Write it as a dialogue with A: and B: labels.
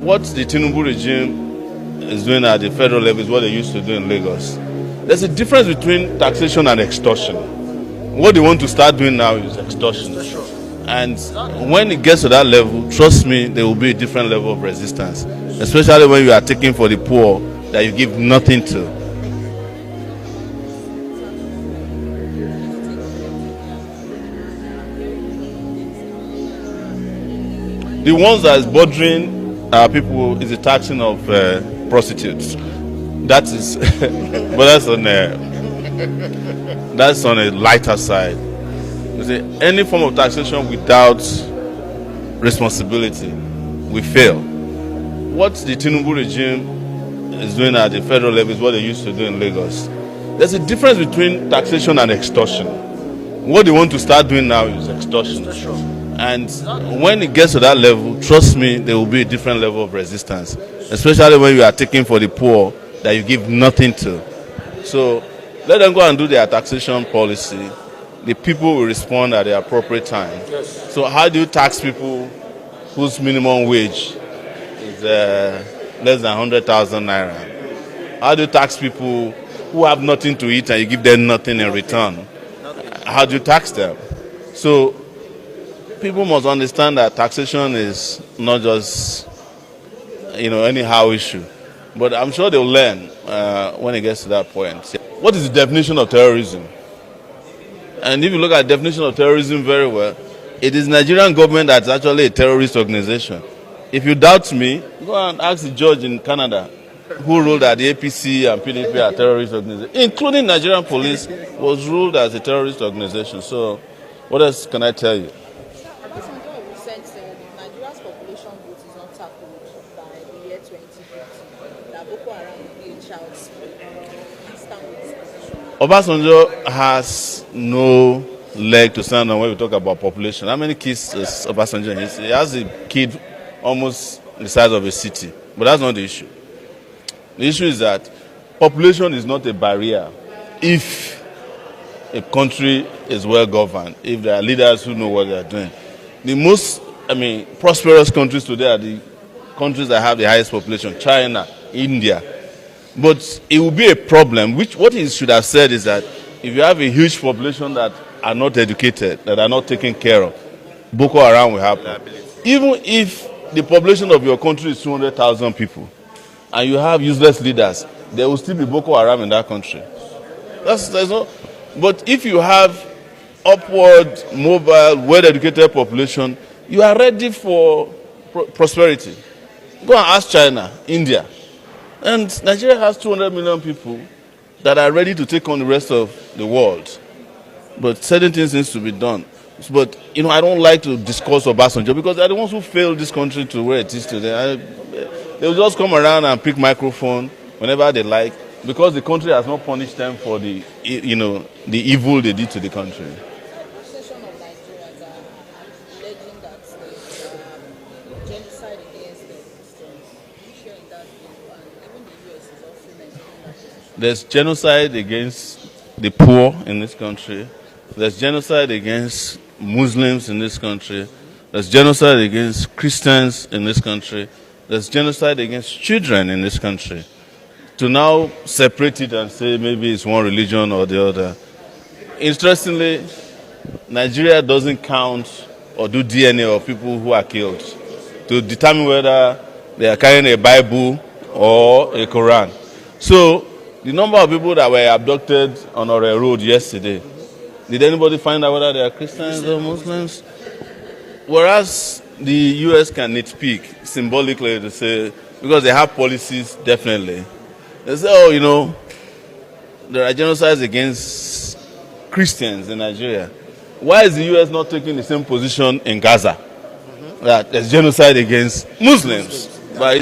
A: what the Tinubu regime is doing at the federal level is what they used to do in Lagos. There's a difference between taxation and extortion. What they want to start doing now is extortion. And when it gets to that level, trust me, there will be a different level of resistance, especially when you are taking for the poor that you give nothing to. The ones that is bothering our people is the taxing of prostitutes. That is, but that's on a lighter side. You see, any form of taxation without responsibility will fail. What the Tinubu regime is doing at the federal level is what they used to do in Lagos. There's a difference between taxation and extortion. What they want to start doing now is extortion. And when it gets to that level, trust me, there will be a different level of resistance, especially when you are taking for the poor that you give nothing to. So let them go and do their taxation policy. The people will respond at the appropriate time. Yes. So how do you tax people whose minimum wage is less than 100,000 naira? How do you tax people who have nothing to eat and you give them nothing in return? How do you tax them? So people must understand that taxation is not just, anyhow issue. But I'm sure they'll learn when it gets to that point. What is the definition of terrorism? And if you look at the definition of terrorism very well, it is Nigerian government that's actually a terrorist organization. If you doubt me, go and ask the judge in Canada who ruled that the APC and PDP are terrorist organizations, including Nigerian police, was ruled as a terrorist organization. So what else can I tell you?
B: Nigeria's population growth is not tackled by the year 2050. That Boko Haram will be a child spray.
A: Obasanjo has no leg to stand on when we talk about population. How many kids does Obasanjo have? He has a kid almost the size of a city. But that's not the issue. The issue is that population is not a barrier if a country is well governed, if there are leaders who know what they are doing. The most, prosperous countries today are the countries that have the highest population, China, India. But it will be a problem, what he should have said is that if you have a huge population that are not educated, that are not taken care of, Boko Haram will happen. Even if the population of your country is 200,000 people, and you have useless leaders, there will still be Boko Haram in that country. But if you have upward, mobile, well-educated population, you are ready for prosperity. Go and ask China, India. And Nigeria has 200 million people that are ready to take on the rest of the world. But certain things need to be done. But, I don't like to discuss Obasanjo because they're the ones who failed this country to where it is today. They'll just come around and pick microphone whenever they like because the country has not punished them for the evil they did to the country. There's genocide against the poor in this country. There's genocide against Muslims in this country. There's genocide against Christians in this country. There's genocide against children in this country. To now separate it and say maybe it's one religion or the other. Interestingly, Nigeria doesn't count or do DNA of people who are killed to determine whether they are carrying a Bible or a Quran. So, the number of people that were abducted on our road yesterday, did anybody find out whether they are Christians or Muslims? Whereas the U.S. can nitpick symbolically to say, because they have policies, definitely. They say, there are genocides against Christians in Nigeria. Why is the U.S. not taking the same position in Gaza? That there's genocide against Muslims. But